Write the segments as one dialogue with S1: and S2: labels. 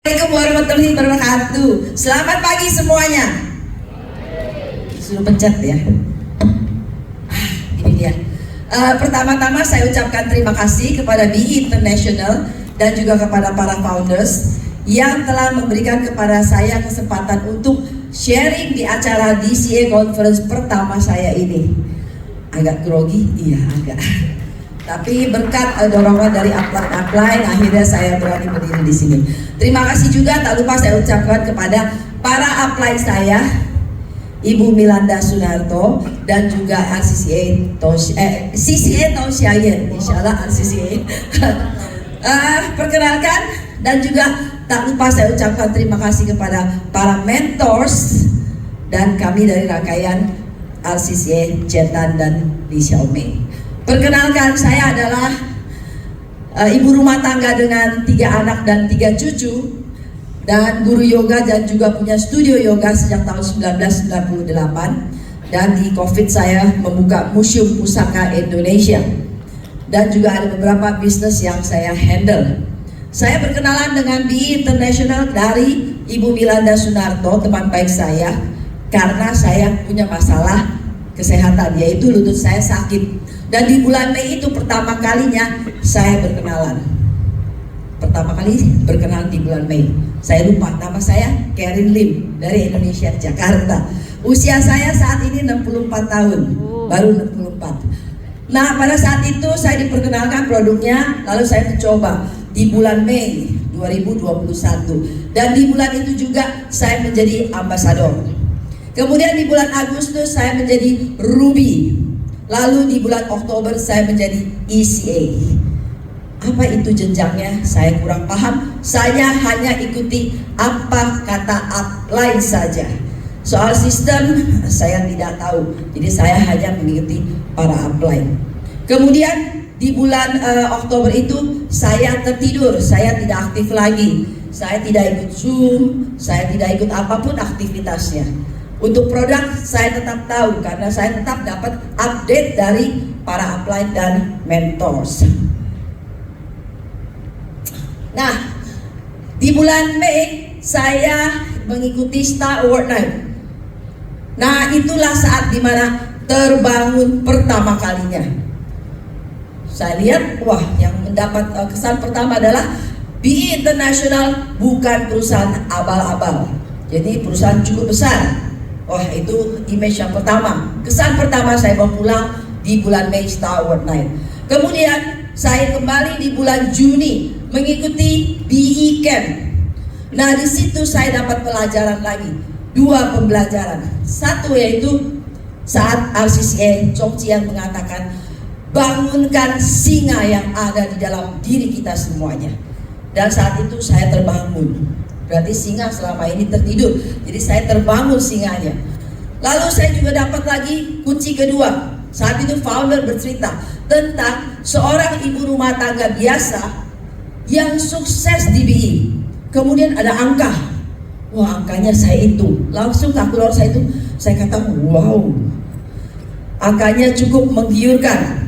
S1: Assalamualaikum warahmatullahi wabarakatuh. Selamat pagi semuanya. Suruh pencet ya. Ini dia. Pertama-tama saya ucapkan terima kasih kepada BI International dan juga kepada para founders yang telah memberikan kepada saya kesempatan untuk sharing di acara DCA Conference pertama saya ini. Agak grogi? Iya agak. Tapi berkat dorongan dari upline, akhirnya saya berani berdiri di sini. Terima kasih juga, tak lupa saya ucapkan kepada para upline saya, Ibu Milanda Sunarto dan juga CCA Tosyayen, insyaallah CCA. Perkenalkan dan juga tak lupa saya ucapkan terima kasih kepada para mentors dan kami dari rangkaian RCCA, Jetan dan Li Xiaomei. Perkenalkan, saya adalah ibu rumah tangga dengan 3 anak dan 3 cucu dan guru yoga dan juga punya studio yoga sejak tahun 1998, dan di COVID saya membuka Museum Pusaka Indonesia dan juga ada beberapa bisnis yang saya handle. Saya berkenalan dengan BI International dari Ibu Milanda Sunarto, teman baik saya, karena saya punya masalah kesehatan, yaitu lutut saya sakit. Dan di bulan Mei itu pertama kalinya saya berkenalan. Pertama kali berkenalan di bulan Mei. Saya lupa nama saya, Karin Lim dari Indonesia, Jakarta. Usia saya saat ini 64 tahun, baru 64. Nah, pada saat itu saya diperkenalkan produknya, lalu saya mencoba di bulan Mei 2021. Dan di bulan itu juga saya menjadi ambasador. Kemudian di bulan Agustus saya menjadi Ruby. Lalu di bulan Oktober saya menjadi ECA. Apa itu jenjangnya? Saya kurang paham. Saya hanya ikuti apa kata upline saja. Soal sistem saya tidak tahu. Jadi saya hanya mengikuti para upline. Kemudian di bulan Oktober itu saya tertidur. Saya tidak aktif lagi. Saya tidak ikut Zoom. Saya tidak ikut apapun aktivitasnya. Untuk produk saya tetap tahu karena saya tetap dapat update dari para upline dan mentors. Nah, di bulan Mei saya mengikuti Star Award Night. Nah, itulah saat dimana terbangun pertama kalinya. Saya lihat, wah, yang mendapat kesan pertama adalah BI International bukan perusahaan abal-abal. Jadi perusahaan cukup besar. Wah, itu image yang pertama. Kesan pertama saya mau pulang di bulan Mei Star Award Night. Kemudian saya kembali di bulan Juni mengikuti BI Camp. Nah, di situ saya dapat pelajaran lagi. 2 pembelajaran. Satu yaitu saat RCCA Chong Chian mengatakan bangunkan singa yang ada di dalam diri kita semuanya. Dan saat itu saya terbangun. Berarti singa selama ini tertidur, jadi saya terbangun singanya. Lalu saya juga dapat lagi kunci kedua. Saat itu founder bercerita tentang seorang ibu rumah tangga biasa yang sukses di BI. Kemudian ada angka. Wah, angkanya saya itu. Langsung kalkulator saya itu, saya kata wow, angkanya cukup menggiurkan.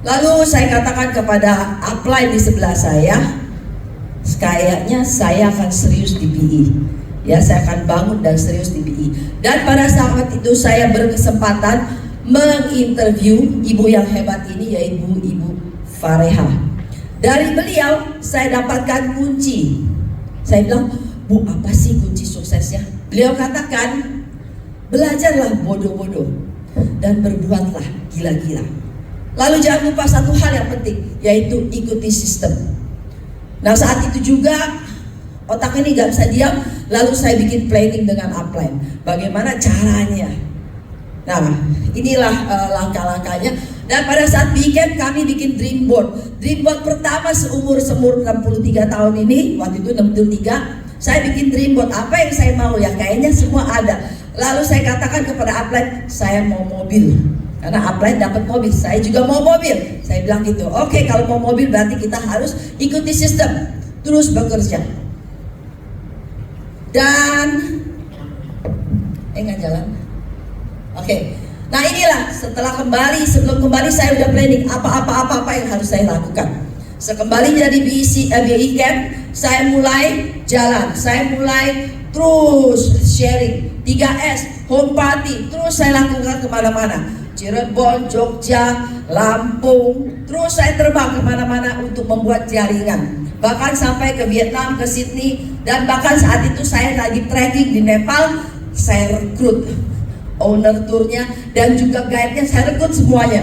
S1: Lalu saya katakan kepada upline di sebelah saya, kayaknya saya akan serius di BI. Ya, saya akan bangun dan serius di BI. Dan pada saat itu saya berkesempatan menginterview ibu yang hebat ini, yaitu Ibu Fareha. Dari beliau saya dapatkan kunci. Saya bilang, Bu, apa sih kunci suksesnya? Beliau katakan, belajarlah bodoh-bodoh dan berbuatlah gila-gila. Lalu jangan lupa satu hal yang penting, yaitu ikuti sistem. Nah, saat itu juga otak ini gak bisa diam. Lalu saya bikin planning dengan upline. Bagaimana caranya? Nah, inilah langkah-langkahnya. Dan pada saat weekend kami bikin dream board. Dream board pertama seumur 63 tahun ini. Waktu itu 63. Saya bikin dream board. Apa yang saya mau ya? Kayaknya semua ada. Lalu saya katakan kepada upline, saya mau mobil. Karena upline dapat mobil, saya juga mau mobil. Saya bilang gitu, oke, kalau mau mobil berarti kita harus ikuti sistem, terus bekerja. Dan nggak jalan. Oke. Nah, inilah setelah kembali, sebelum kembali saya udah planning apa yang harus saya lakukan. Sekembalinya di BI Camp, saya mulai jalan, saya mulai terus sharing 3S, home party, terus saya lakukan kemana-mana, Cirebon, Jogja, Lampung, terus saya terbang kemana-mana untuk membuat jaringan, bahkan sampai ke Vietnam, ke Sydney, dan bahkan saat itu saya lagi trekking di Nepal, saya rekrut owner turnya dan juga guide-nya, saya rekrut semuanya,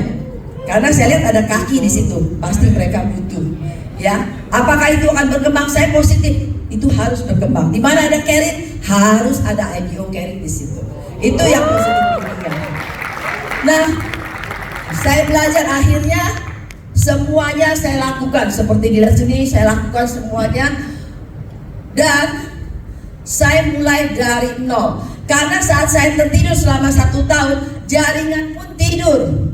S1: karena saya lihat ada kaki di situ, pasti mereka butuh. Ya, apakah itu akan berkembang? Saya positif, itu harus berkembang. Di mana ada Kerit, harus ada NGO Kerit di situ. Itu yang positif. Nah, saya belajar akhirnya semuanya saya lakukan seperti di sini, saya lakukan semuanya dan saya mulai dari nol. Karena saat saya tertidur selama 1 tahun, jaringan pun tidur.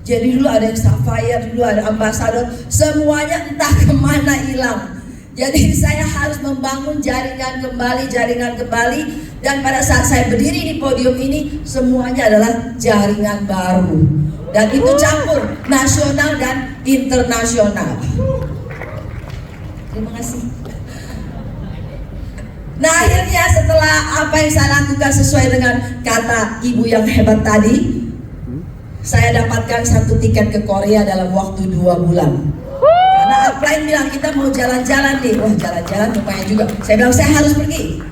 S1: Jadi dulu ada yang Sapphire, dulu ada Ambassador, semuanya entah kemana hilang. Jadi saya harus membangun jaringan kembali, dan pada saat saya berdiri di podium ini, semuanya adalah jaringan baru. Dan itu campur nasional dan internasional. Terima kasih. Nah, akhirnya setelah apa yang saya lakukan sesuai dengan kata ibu yang hebat tadi, saya dapatkan 1 tiket ke Korea dalam waktu 2 bulan. Karena upline bilang kita mau jalan-jalan nih, wah jalan-jalan lumayan juga. Saya bilang saya harus pergi.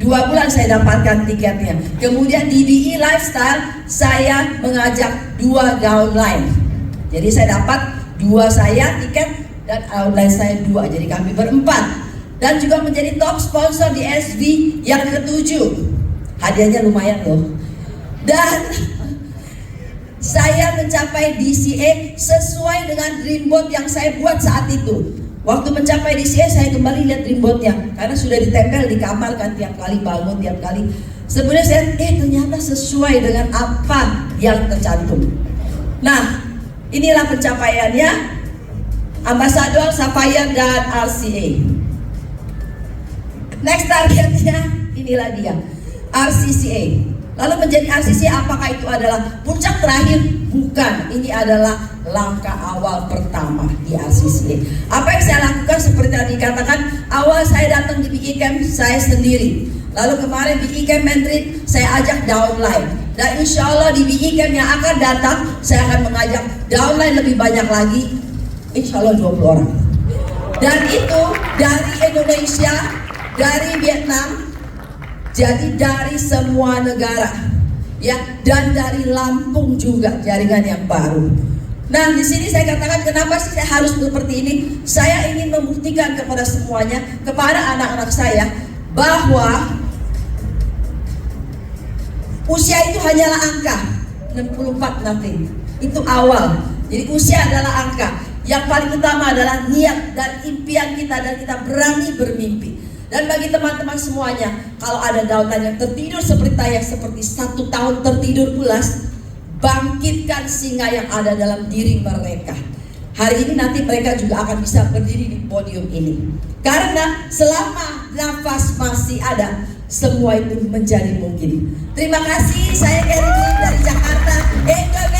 S1: 2 bulan saya dapatkan tiketnya. Kemudian di BE Lifestyle saya mengajak 2 downline. Jadi saya dapat 2 saya tiket dan outline saya 2. Jadi kami berempat. Dan juga menjadi top sponsor di SV yang ke-7. Hadiahnya lumayan loh. Dan saya mencapai DCA sesuai dengan dreamboat yang saya buat saat itu. Waktu mencapai DCA saya kembali lihat dreamboatnya, karena sudah ditempel di kamar kan, tiap kali bangun, tiap kali. Sebenarnya saya ternyata sesuai dengan apa yang tercantum. Nah, inilah pencapaiannya, Ambassador, Sapphire, dan RCA. Next targetnya, inilah dia, RCCA. Lalu menjadi RCCA, apakah itu adalah puncak terakhir? Bukan, ini adalah langkah awal pertama di RCCA. Apa yang saya lakukan seperti yang dikatakan, awal saya datang di BE Camp saya sendiri. Lalu kemarin BE Camp Madrid saya ajak downline. Dan insya Allah di BE Camp yang akan datang saya akan mengajak downline lebih banyak lagi, insya Allah 20 orang. Dan itu dari Indonesia, dari Vietnam, jadi dari semua negara, ya, dan dari Lampung juga jaringan yang baru. Nah, di sini saya katakan kenapa sih saya harus seperti ini? Saya ingin membuktikan kepada semuanya, kepada anak-anak saya, bahwa usia itu hanyalah angka. 64 nanti, itu awal. Jadi usia adalah angka. Yang paling utama adalah niat dan impian kita, dan kita berani bermimpi. Dan bagi teman-teman semuanya, kalau ada downline yang tertidur seperti saya, seperti 1 tahun tertidur pulas, bangkitkan singa yang ada dalam diri mereka. Hari ini nanti mereka juga akan bisa berdiri di podium ini. Karena selama nafas masih ada, semua itu menjadi mungkin. Terima kasih, saya Kerit dari Jakarta, Indonesia.